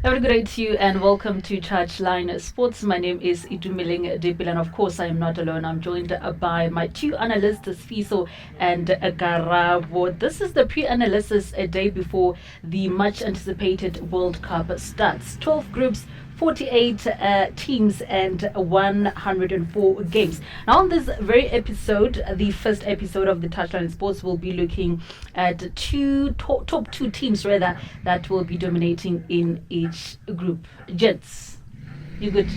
A very good day to you and welcome to Touchline Sports. My name is Idumiling Dipil and of course I am not alone. I'm joined by my two analysts, Fiso and Garabo. This is the pre-analysis a day before the much anticipated World Cup starts. 12 groups, 48 teams and 104 games. Now on this very episode, the first episode of the Touchline Sports, will be looking at top two teams rather that will be dominating in each group. Gents, you good?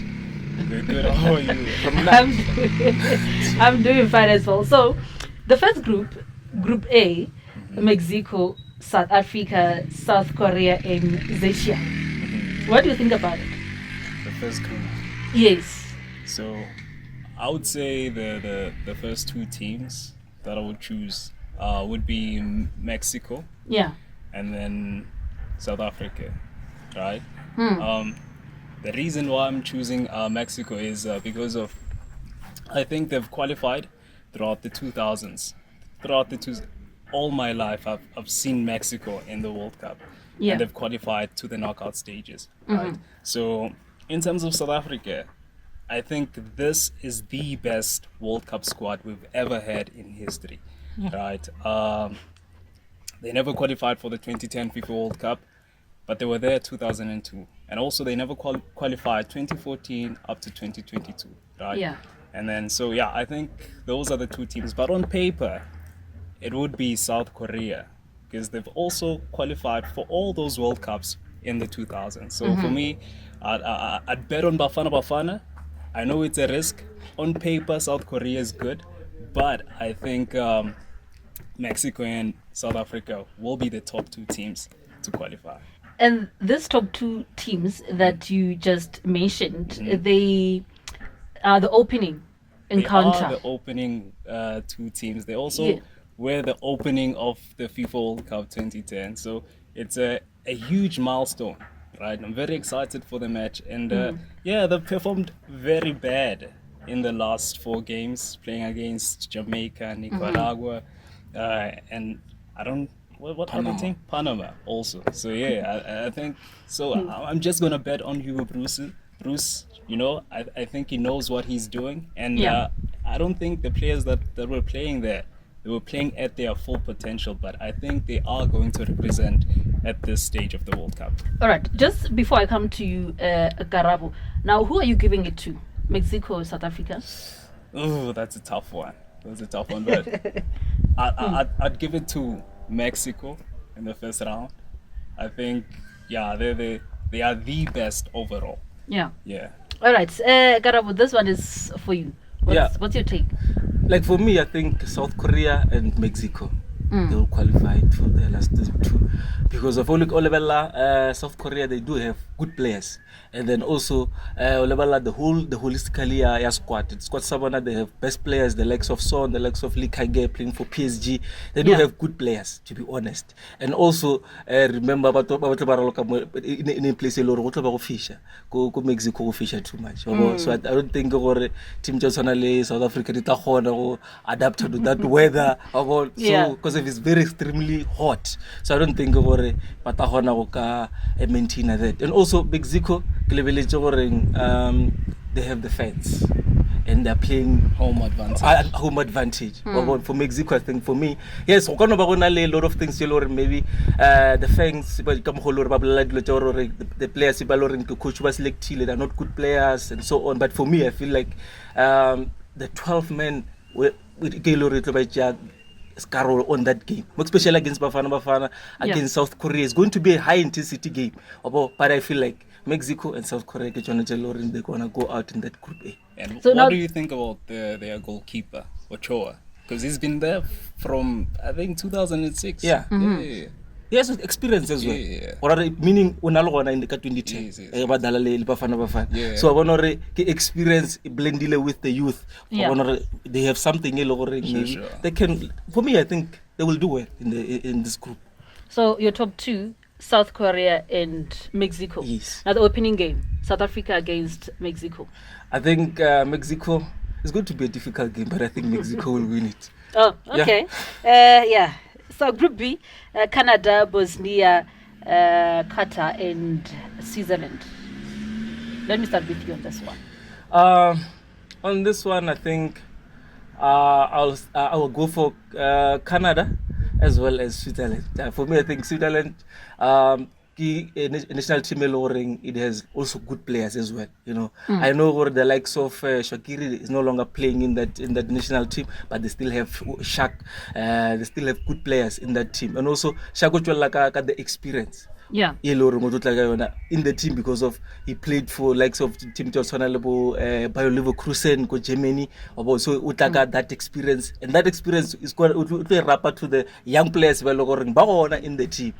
Good. How are you? I'm doing fine as well. So the first group, Group A, Mexico, South Africa, South Korea and Asia. What do you think about it? The first group. Yes. So I would say the first two teams that I would choose would be Mexico Yeah. and then South Africa, right? Hmm. The reason why I'm choosing Mexico is because of I think they've qualified throughout the 2000s. All my life I've seen Mexico in the World Cup. Yeah. And they've qualified to the knockout stages, right? So in terms of South Africa, I think this is the best World Cup squad we've ever had in history, right? They never qualified for the 2010 FIFA World Cup, but they were there 2002. And also they never qualified 2014 up to 2022, right? Yeah. And then, so yeah, I think those are the two teams. But on paper, it would be South Korea because they've also qualified for all those World Cups in the 2000s. So for me, I'd bet on Bafana. I know it's a risk. On paper, South Korea is good, but I think Mexico and South Africa will be the top two teams to qualify. And these top two teams that you just mentioned, they are the opening encounter. They are the opening two teams. They also Yeah. were the opening of the FIFA World Cup 2010. So it's a huge milestone, right? I'm very excited for the match. And yeah, they performed very bad in the last four games, playing against Jamaica, Nicaragua, and I don't... What other team? Panama also. So yeah, I think so. I'm just gonna bet on Hugo Bruce, you know, I think he knows what he's doing, and Yeah. I don't think the players that were playing there, they were playing at their full potential, but I think they are going to represent at this stage of the World Cup. All right. Just before I come to you, Garabo, now who are you giving it to? Mexico or South Africa? Oh, that's a tough one. But I'd give it to Mexico in the first round. I think, yeah, they are the best overall. Yeah. Yeah. All right. Garabo, this one is for you. What's your take? Like for me, I think South Korea and Mexico, they will qualify for the last two because of Olebella, South Korea, they do have good players, and then also Olebella, the holistically squad. It's squad Savannah, they have best players, the likes of Son, the likes of Lee Kage playing for PSG. They do have good players, to be honest. And also remember in a place go Fisher, go Mexico Fisher too much. So I don't think Team Johnson South Africa go adapt to that weather. So because it's very extremely hot, so I don't think patagona go ka maintain that. And also Mexico, they have the fans and they're playing Home advantage. Home advantage. For Mexico, I think for me, yes, we can a lot of things. Maybe the fans, the players, the coach was selected, they're not good players and so on. But for me, I feel like the 12 men with Scarrow on that game, especially against Bafana against South Korea. It's going to be a high intensity game. But I feel like Mexico and South Korea, they're going to go out in that group A. And So what now- do you think about their goalkeeper, Ochoa? Because he's been there from, I think, 2006. Yeah. Yeah. He has experience as well. Yeah. Or meaning unalogona in the 2010. Yes. Bafana. So I experience blendile with the youth. Yeah. They have something Sure. they can. For me, I think they will do well in this group. So your top two, South Korea and Mexico. Yes. Now the opening game, South Africa against Mexico. I think Mexico is going to be a difficult game, but I think Mexico will win it. Oh, okay. Yeah. So Group B, Canada, Bosnia, Qatar and Switzerland? Let me start with you on this one. On this one, I think I will go for Canada as well as Switzerland. For me, I think Switzerland, national team lowering, it has also good players as well. I know where the likes of Shaqiri is no longer playing in that national team, but they still have Shaq. They still have good players in that team, and also Shaq got the experience. Yeah. In the team because of he played for likes of team Bayer Leverkusen go Germany, so got that experience, and that experience is quite rapper to the young players in the team.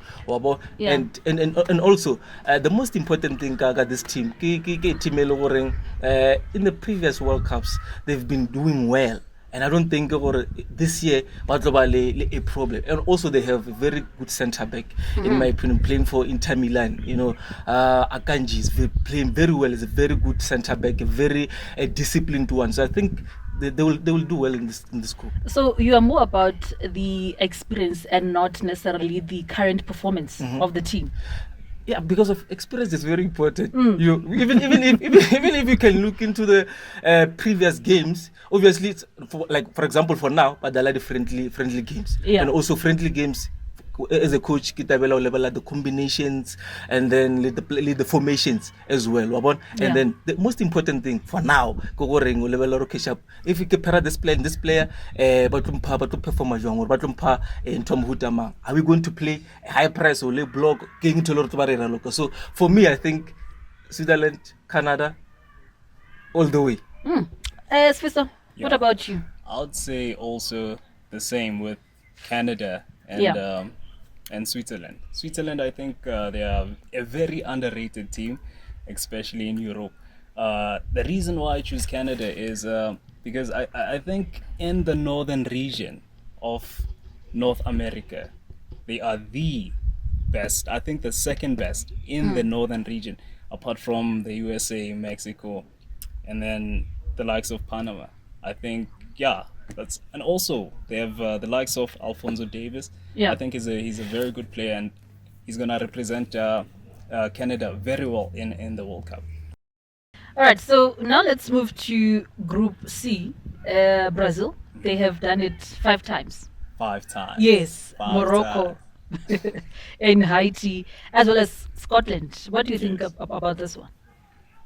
Yeah. And also the most important thing this team in the previous World Cups they've been doing well. And I don't think this year a problem. And also they have a very good centre back, in my opinion, playing for Inter Milan. Akanji is playing very well. Is a very good centre back, a very disciplined one. So I think they will do well in this group. So you are more about the experience and not necessarily the current performance of the team. Yeah, because of experience is very important. You even if you can look into the previous games, obviously it's for example for now, but they're like friendly games, and also friendly games. As a coach, Kitabela level at the combinations and then lead the formations as well. And then the most important thing for now, if you compare this player and this player, but to perform in Tom Hutama, are we going to play a high press or lay block? So for me, I think Switzerland, Canada, all the way. Sviso, what about you? I would say also the same with Canada and Switzerland. Switzerland, I think they are a very underrated team, especially in Europe. The reason why I choose Canada is because I think in the northern region of North America, they are the best. I think the second best in the northern region, apart from the USA, Mexico, and then the likes of Panama. I think, and also they have the likes of Alphonso Davies. I think he's a very good player, and he's gonna represent Canada very well in the World Cup. All right, so now let's move to Group C. Brazil. They have done it 5 times. 5 times. Yes, 5 Morocco and Haiti, as well as Scotland. What do you think about this one?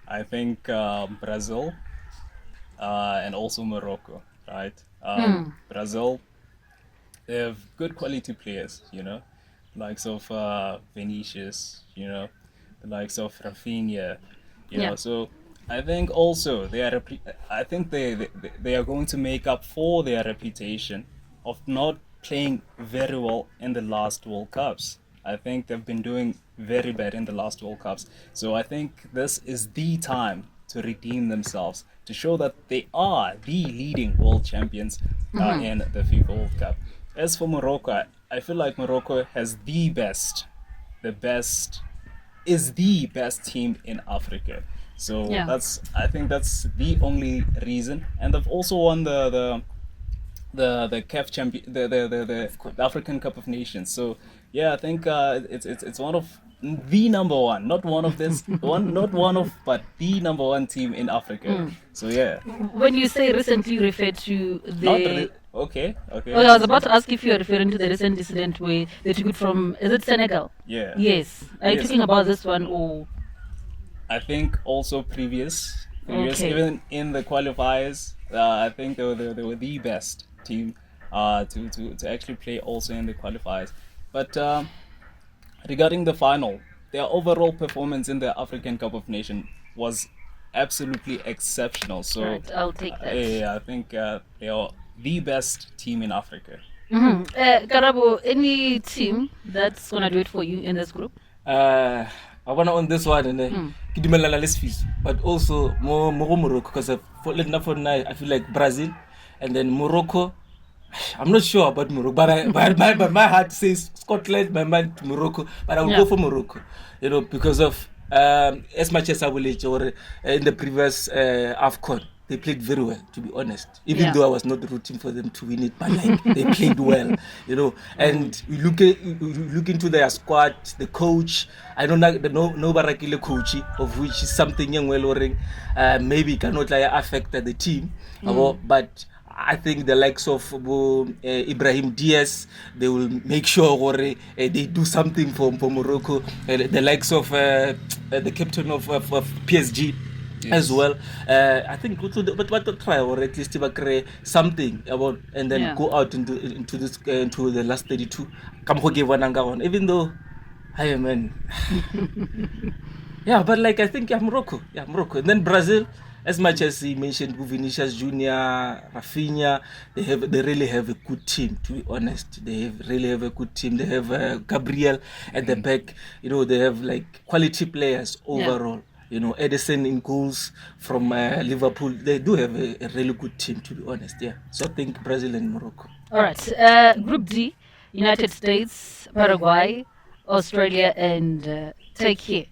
I think Brazil and also Morocco, right? Brazil, they have good quality players, likes of Vinicius, the likes of Rafinha, So I think also they are going to make up for their reputation of not playing very well in the last World Cups. I think they've been doing very bad in the last World Cups. So I think this is the time to redeem themselves, to show that they are the leading world champions in the FIFA World Cup. As for Morocco, I feel like Morocco has the best team in Africa. So I think that's the only reason. And they've also won the CAF champion, the African Cup of Nations. So I think it's one of the number one, not one of this one, not one of, but the number one team in Africa. So when you say recently, refer to the okay. Well, I was about to ask if you are referring to the recent incident where they took it from, is it Senegal? Yeah. Yes. Are you talking about this one or? I think also previous even in the qualifiers, I think they were the best team to actually play also in the qualifiers. But regarding the final, their overall performance in the African Cup of Nations was absolutely exceptional. So right, I'll take that. I think they are the best team in Africa. Karabo, any team that's gonna do it for you in this group? I wanna on this one and but also more Morocco, because for now I feel like Brazil and then Morocco. I'm not sure about Morocco, but my heart says Scotland, my mind Morocco, but I will go for Morocco, because of as much as I will or in the previous AFCON, they played very well, to be honest. Even Yeah. though I was not rooting for them to win it, but like they played well, you know. And we look into their squad, the coach. I don't know no barakile coach, of which is something young well or maybe cannot like affect the team, but I think the likes of Ibrahim Diaz, they will make sure they do something for Morocco. The likes of the captain of PSG as well. I think but try or at least something about and then Yeah. go out into this into the last 32. Even though, hey man, yeah, but like I think Morocco, and then Brazil. As much as he mentioned Vinicius Junior, Rafinha, they really have a good team. To be honest, really have a good team. They have Gabriel at the back. You know, they have like quality players overall. You know, Edison in goals from Liverpool. They do have a really good team. To be honest, yeah. So I think Brazil and Morocco. All right. Group D: United States, Paraguay, Australia, and Turkey.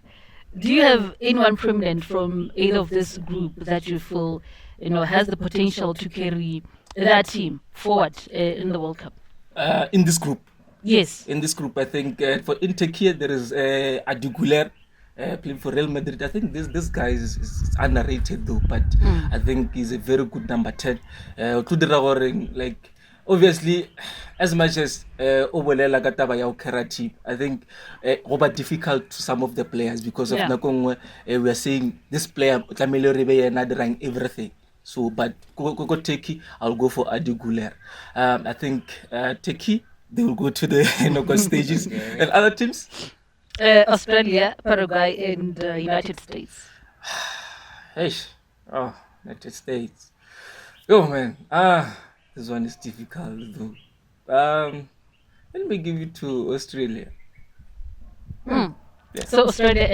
Do you have anyone prominent from either of this group that you feel has the potential to carry that team forward in the World Cup? In this group. Yes. In this group, I think for in Turkey there is Adiguler playing for Real Madrid. I think this guy is underrated though, but I think he's a very good number 10. Like obviously, as much as Obolela Gataba ya Karati, I think over difficult to some of the players because of Nakongwe. We are saying this player Camilo Ribeya Nadrang everything. So, but go Turkey, I'll go for Adi Guler. I think Turkey, they will go to the knockout stages. And other teams? Australia, Paraguay, and United States. Hey, United States. Oh man, this one is difficult though. Let me give it to Australia. Yes. So Australia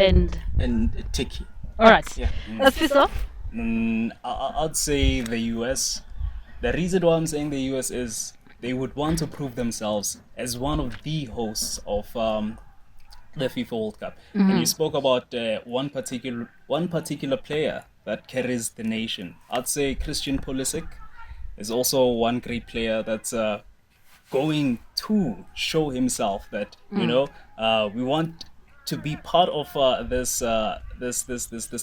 and Turkey. All right. Yeah. Let's fist off. I'd say the US. The reason why I'm saying the US is they would want to prove themselves as one of the hosts of the FIFA World Cup. And you spoke about one particular player that carries the nation. I'd say Christian Pulisic is also one great player that's going to show himself that we want to be part of this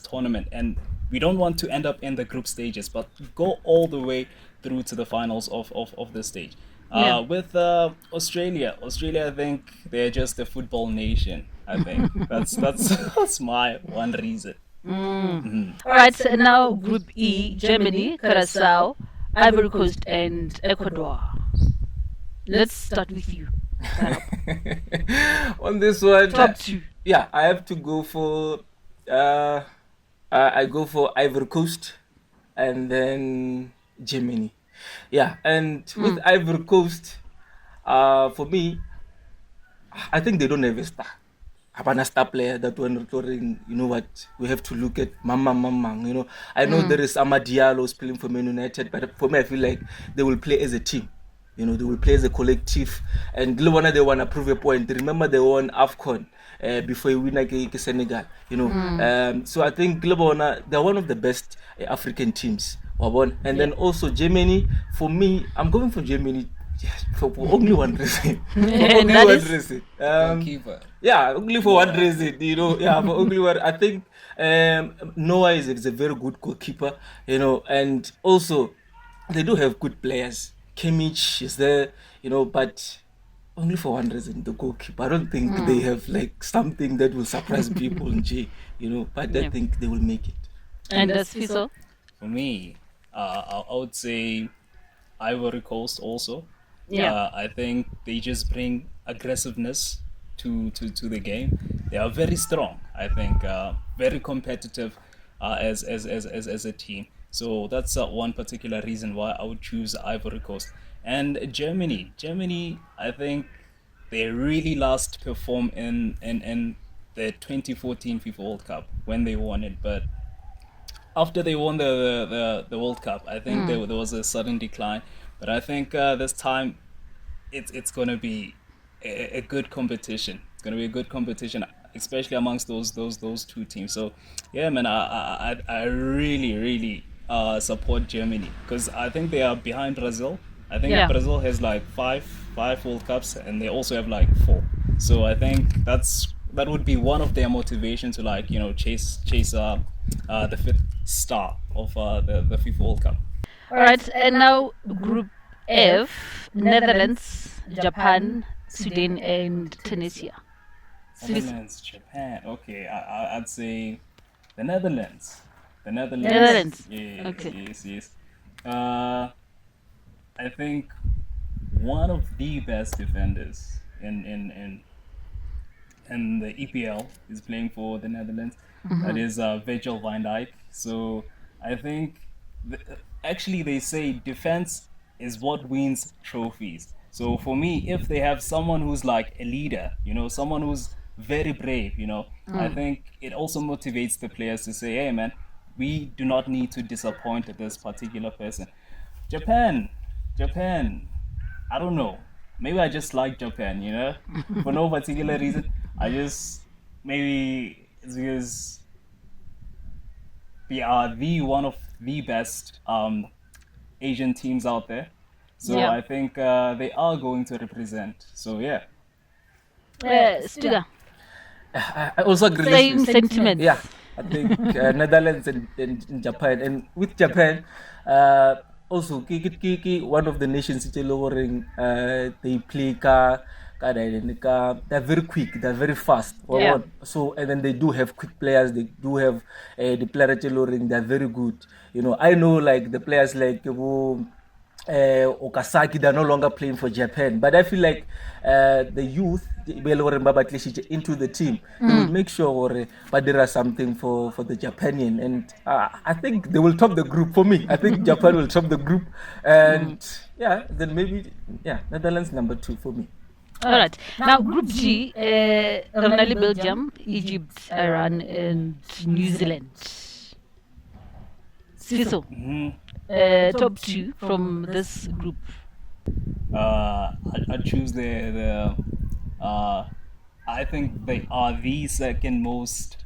tournament, and we don't want to end up in the group stages, but go all the way through to the finals of the stage. With Australia, I think they're just a football nation. I think that's my one reason. All right, so now Group E: Germany, Curacao, Ivory Coast, and Ecuador. Let's start with you. On this one, top two. Yeah, I have to go for I go for Ivory Coast and then Germany. Yeah, and with Ivory Coast, for me, I think they don't have a star. Havana star player that when recording, you know what, we have to look at Mama. You know, I know there is Amad Diallo playing for Man United, but for me, I feel like they will play as a team. You know, they will play as a collective. And Globana, they want to prove a point. Remember, they won AFCON before we win against Senegal. You know, so I think Globana, they're one of the best African teams. And then also Germany. For me, I'm going for Germany. For only one reason. Only one reason. Yeah, only for one reason. You know, for only one. I think Noah is a very good goalkeeper. You know, and also they do have good players. Kimmich is there. You know, but only for one reason, the goalkeeper. I don't think they have like something that will surprise people in G. You know, but I think they will make it. And that's Fiso? For me, I would say Ivory Coast also. I think they just bring aggressiveness to the game. They are very strong. I think very competitive as a team. So that's one particular reason why I would choose Ivory Coast. And Germany, I think they really last performed in the 2014 FIFA World Cup when they won it, but after they won the World Cup, I think there was a sudden decline. But I think this time it's going to be a good competition. It's going to be a good competition, especially amongst those two teams. So yeah, man, I really support Germany because I think they are behind Brazil. I think Yeah. Brazil has like five World Cups, and they also have like 4. So I think that would be one of their motivation to like chase the fifth star of the FIFA World Cup. All right, and now Group F: Netherlands, Japan, Sweden, and Tunisia. Netherlands, Japan. Okay, I'd say the Netherlands. The Netherlands. Netherlands. Yes, Okay. yes. I think one of the best defenders in the EPL is playing for the Netherlands. That is Virgil van Dijk. So I think actually they say defense is what wins trophies. So for me, if they have someone who's like a leader, someone who's very brave, I think it also motivates the players to say, hey man, we do not need to disappoint this particular person. Japan, Japan. I don't know. Maybe I just like Japan, for no particular reason. I just maybe it's because they are the one of the best Asian teams out there. So Yeah. I think they are going to represent. So yeah. Stuga, I also agree. same sentiments. Yeah, I think Netherlands and Japan, and with Japan, also one of the nations it's lowering. They play they're very quick, they're very fast. Yeah. So and then they do have quick players. They do have the player lowering. They're very good. I know like the players like who Okasaki, they're no longer playing for Japan. But I feel like the youth into the team, they will make sure but there are something for the Japanian. And I think they will top the group for me. I think Japan will top the group. And yeah, then maybe, Netherlands number 2 for me. All right. Now, Group G: Ronaldo, Belgium, Egypt, Iran, and New Zealand. Siso, top 2 from this group. I choose the I think they are the second most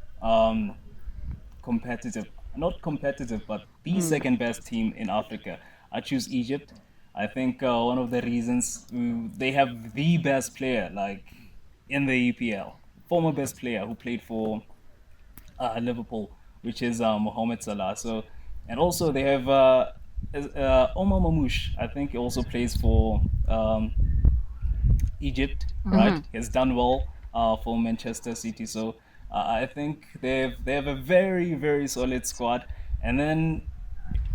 competitive, not competitive, but the second best team in Africa. I choose Egypt. I think one of the reasons they have the best player, like in the EPL, former best player who played for Liverpool, which is Mohamed Salah. So, and also they have Omar Mamouche. I think he also plays for Egypt, right? He has done well for Manchester City. So I think they have a very very solid squad. And then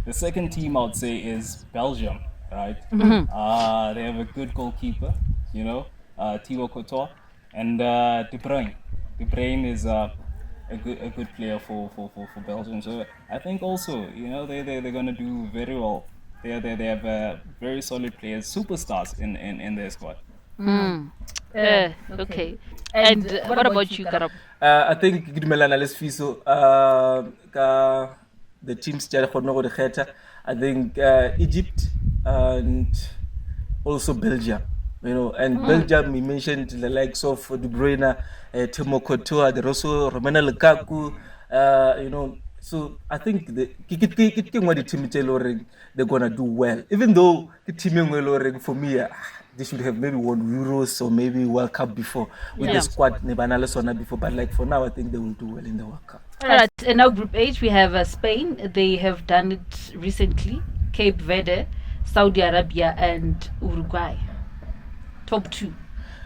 the second team I would say is Belgium, right? They have a good goalkeeper, Thibaut Courtois, and De Bruyne. De Bruyne is a good player for Belgium. So I think also they're gonna do very well. They have very solid players, superstars in their squad. Okay. And what about you, Karab? I think ke dumelana le Sfiso ka the teams tja kgone go di kgetha. I think Egypt and also Belgium, and Belgium we mentioned the likes of De Bruyne, Thibaut Courtois, there also Romelu Lukaku, so I think the team they're gonna do well, even though the team for me they should have maybe won Euros or maybe World Cup before with Yeah. the squad before, but like for now I think they will do well in the World Cup. All right. And now, Group H, we have Spain. They have done it recently. Cape Verde, Saudi Arabia, and Uruguay. Top 2.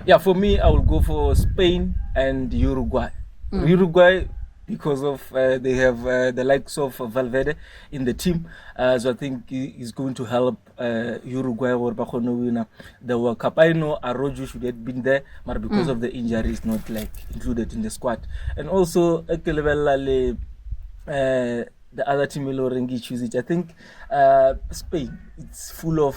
Yeah, for me, I will go for Spain and Uruguay. Uruguay, because of they have the likes of Valverde in the team, so I think is going to help Uruguay or win the World Cup. I know Arroyo should have been there, but because of the injury, is not like included in the squad. And also, the other team Lorengi choose it. I think Spain, it's full of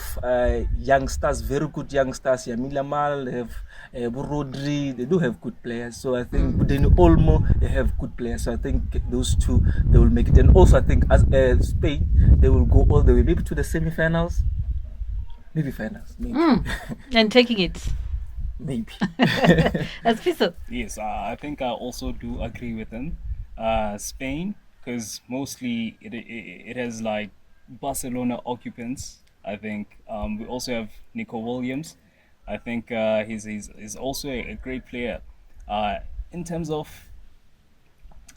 youngsters, very good youngsters. Yamin Lamal, they have Rodri, they do have good players. So I think Budeni Olmo, they have good players. So I think those two, they will make it. And also I think as Spain, they will go all the way, maybe to the semi-finals, maybe finals, maybe. And taking it. Maybe. As Fiso. Yes, I think I also do agree with them. Spain, because mostly it has like Barcelona occupants. I think we also have Nico Williams. I think he's also a great player. In terms of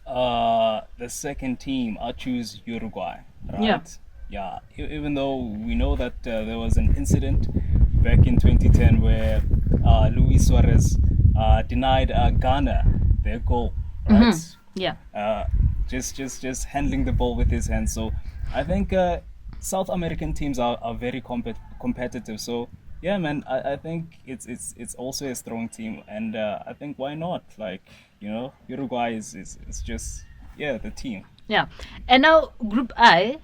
the second team, I choose Uruguay, Yeah. right? Yeah, even though we know that there was an incident back in 2010 where Luis Suarez denied Ghana their goal, right? Yeah. Just handling the ball with his hands. So I think South American teams are very competitive. So yeah, man, I think it's also a strong team, and I think why not? Like, Uruguay is just, yeah, the team. Yeah. And now Group I,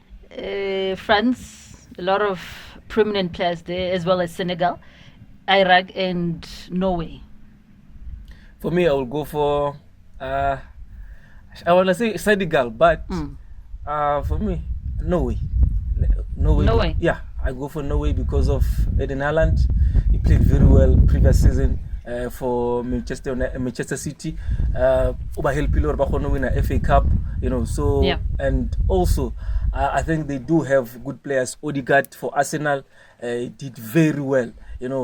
France, a lot of prominent players there, as well as Senegal, Iraq, and Norway. For me, I will go for. I want to say Senegal, but for me, Norway. Norway. Yeah, I go for Norway because of Eden Haaland. He played very well previous season for Manchester City. Oba helpile or bakhono win a FA Cup, So Yeah. and also I think they do have good players. Odegaard for Arsenal did very well,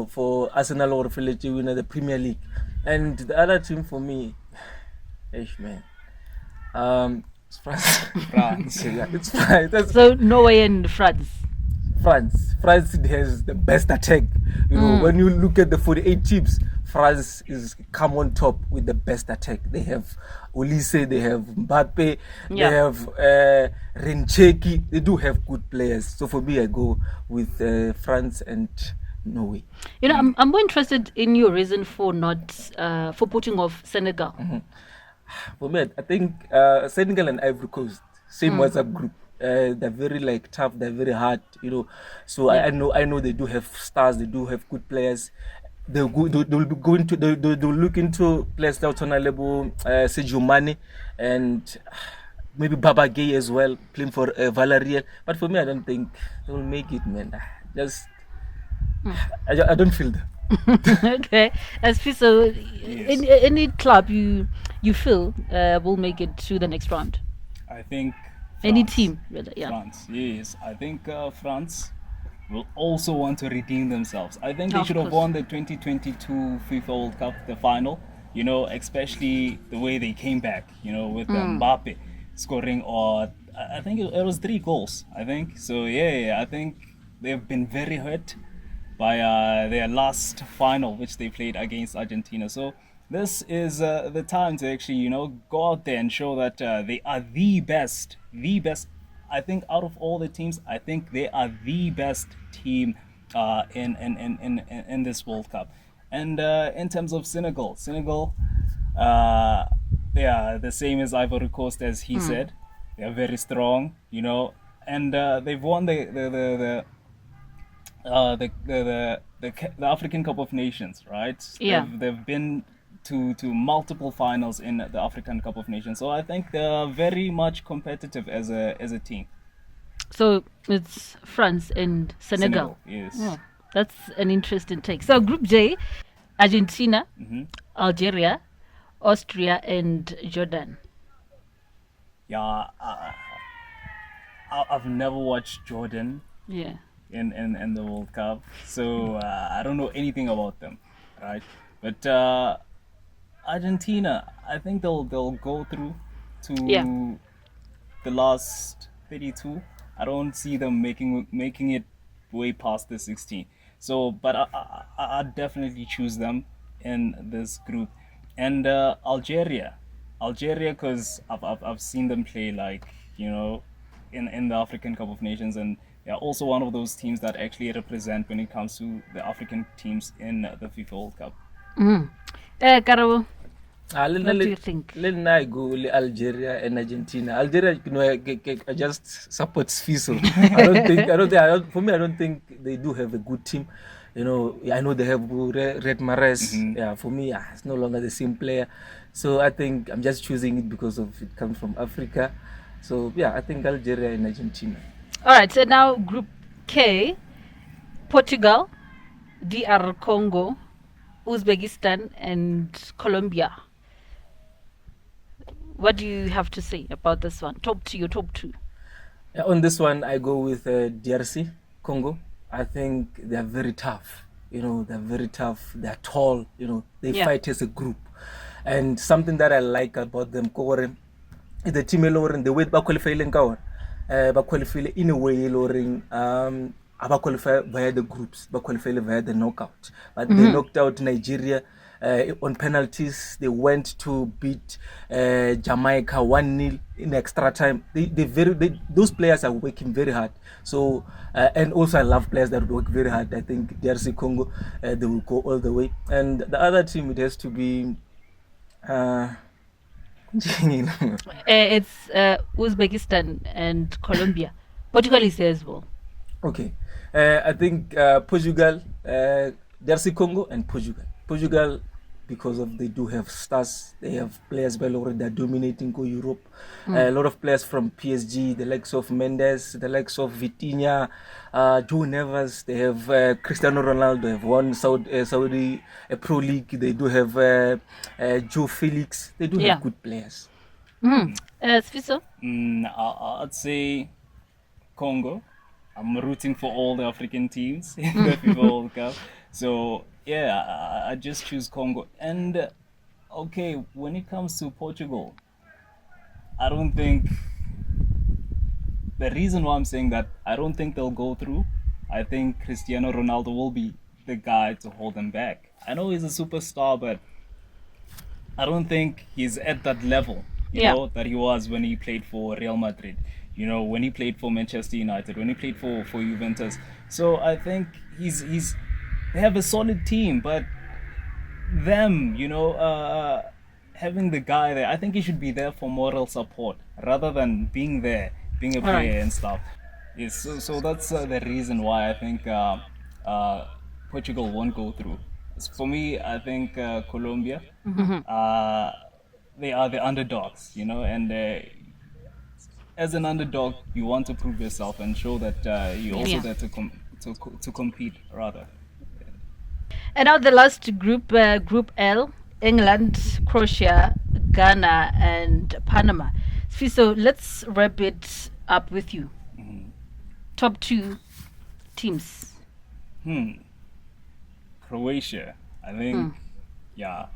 for Arsenal or for win the Premier League. And the other team for me, man. It's France. France. Yeah, it's France. That's So Norway and France. France. France has the best attack. When you look at the 48 teams, France is come on top with the best attack. They have Olise, they have Mbappe, Yeah. they have Rencheki. They do have good players. So for me, I go with France and Norway. I'm more interested in your reason for not for putting off Senegal. For me, I think Senegal and Ivory Coast, same WhatsApp group. They're very tough. They're very hard, So Yeah. I know they do have stars. They do have good players. They'll be going to they'll look into players like Tonalebo, Sergio Mane, and maybe Baba Gay as well, playing for Villarreal. But for me, I don't think they will make it, man. Just I don't feel that. Okay, as so, any club you feel will make it to the next round? I think Any France. team, rather, yeah. France, yes. I think France will also want to redeem themselves. I think they Of should have course. won the 2022 FIFA World Cup, the final, especially the way they came back, with Mbappe scoring, or I think it was 3 goals, I think. So, yeah, I think they've been very hurt by their last final, which they played against Argentina. So this is the time to actually, go out there and show that they are the best. I think out of all the teams, I think they are the best team in this World Cup. And in terms of Senegal, they are the same as Ivory Coast, as he said. They are very strong, and they've won the African Cup of Nations, right? Yeah. They've been to multiple finals in the African Cup of Nations, so I think they're very much competitive as a team. So it's France and Senegal. Yes. Oh, that's an interesting take. So Group J, Argentina, Algeria, Austria, and Jordan. Yeah, I've never watched Jordan Yeah. in the World Cup, so I don't know anything about them, right? But Argentina, I think they'll go through to Yeah. the last 32. I don't see them making it way past the 16. So, but I definitely choose them in this group, and Algeria, because I've seen them play, in the African Cup of Nations, and they're also one of those teams that actually represent when it comes to the African teams in the FIFA World Cup. Karabo, What do you think? Let me go with Algeria and Argentina. Algeria, I just supports FISO. For me, I don't think they do have a good team. I know they have Red Mares. Yeah, for me, it's no longer the same player. So I think I'm just choosing it because of it comes from Africa. So yeah, I think Algeria and Argentina. All right, so now Group K, Portugal, DR Congo, Uzbekistan, and Colombia. What do you have to say about this one? Your top two. On this one, I go with DRC, Congo. I think they are very tough. They're very tough. They're tall. They fight as a group. And something that I like about them, Kore, is the team Loring, the way they qualify in a way Loring, ba qualify via the groups, ba qualify via the knockout. But they knocked out Nigeria on penalties. They went to beat Jamaica 1-0 in extra time. Those players are working very hard. So and also I love players that work very hard. I think DRC Congo, they will go all the way. And the other team, it has to be. It's Uzbekistan and Colombia. Portugal is there as well. Okay. I think Portugal, DRC Congo and Portugal. Portugal, because of they do have stars, they have players well already that are dominating go Europe. A lot of players from PSG, the likes of Mendes, the likes of Vitinha, Joe Neves. They have Cristiano Ronaldo. They have won Saudi Pro League. They do have Joe Felix. They do have good players. Sfiso? I'd say Congo. I'm rooting for all the African teams in the FIFA World Cup. So yeah, I just choose Congo. And okay, when it comes to Portugal, I don't think the reason why I'm saying that I don't think they'll go through. I think Cristiano Ronaldo will be the guy to hold them back. I know he's a superstar, but I don't think he's at that level, you know, that he was when he played for Real Madrid. When he played for Manchester United, when he played for Juventus. So I think they have a solid team, but them, having the guy there, I think he should be there for moral support rather than being there, being a player and stuff. Yes, so that's the reason why I think Portugal won't go through. For me, I think Colombia, they are the underdogs, and as an underdog, you want to prove yourself and show that you're also there to compete, rather. And now the last group, Group L, England, Croatia, Ghana, and Panama. So let's wrap it up with you. Top two teams. Croatia, I think,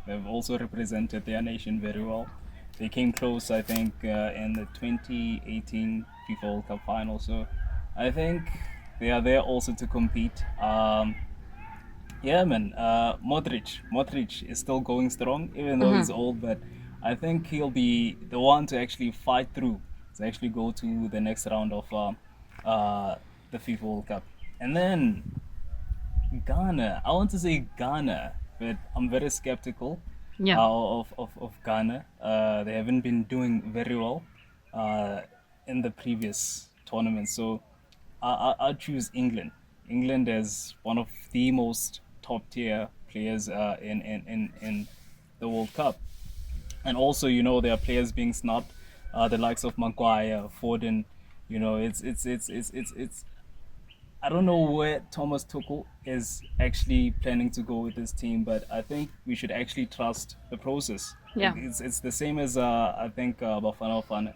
they've also represented their nation very well. They came close, I think, in the 2018 FIFA World Cup final. So I think they are there also to compete. Modric is still going strong, even though he's old, but I think he'll be the one to actually fight through, to actually go to the next round of the FIFA World Cup. And then Ghana, I want to say Ghana, but I'm very skeptical of Ghana. They haven't been doing very well in the previous tournament, so I'll choose England. England is one of the most top tier players in the World Cup, and also there are players being snubbed, the likes of Maguire, Foden. It's I don't know where Thomas Tuchel is actually planning to go with this team, but I think we should actually trust the process. It's the same as I think Bafana Bafana.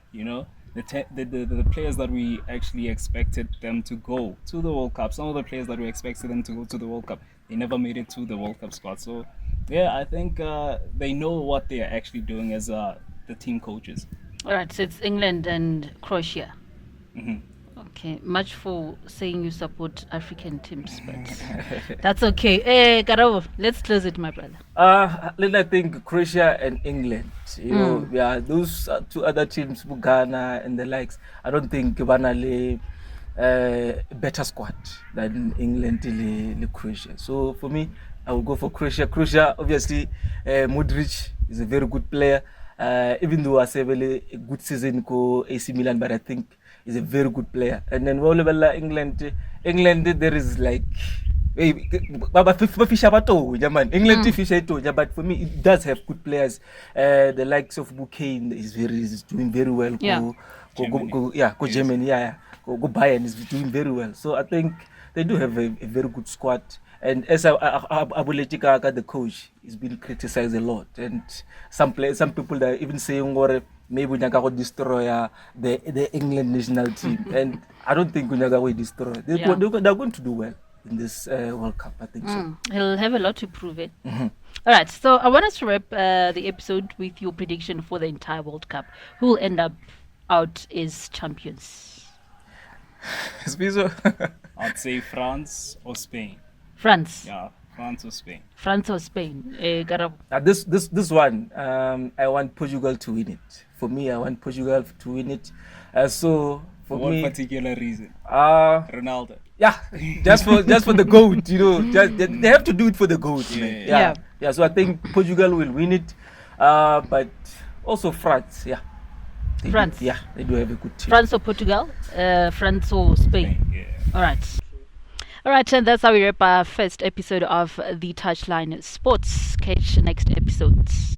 The players that we actually expected them to go to the World Cup, some of the players that we expected them to go to the World Cup, they never made it to the World Cup squad. So yeah, I think they know what they are actually doing as the team coaches. All right, so it's England and Croatia. Okay, much for saying you support African teams, but that's okay. Hey, Karabo, let's close it, my brother. I think Croatia and England. Those two other teams, Ghana and the likes. I don't think Vanale better squad than England and Croatia. So for me, I will go for Croatia. Croatia, obviously, Modric is a very good player. Even though I say a good season for AC Milan, but I think he's a very good player. And then England, there is like England but for me it does have good players. The likes of Bukane is doing very well. Go Germany, go Bayern is doing very well. So I think they do have a very good squad. And as Abuleti Kaka, the coach, is being criticized a lot, and some people that are even saying, "Or maybe Unyaga will destroy the England national team," and I don't think Unyaga will destroy. They're going to do well in this World Cup. I think so. He'll have a lot to prove it. All right, so I want us to wrap the episode with your prediction for the entire World Cup. Who will end up out as champions? I'd say France or Spain. France. Yeah, France or Spain. France or Spain? Garab. This one, I want Portugal to win it. For me, I want Portugal to win it. So for what me, particular reason? Ronaldo. Yeah, just for the goat, you know. They have to do it for the goat, man. Yeah. So I think Portugal will win it, but also France. Yeah. France. They do have a good team. France or Portugal? France or Spain? Yeah. All right, and that's how we wrap our first episode of the Touchline Sports. Catch next episodes.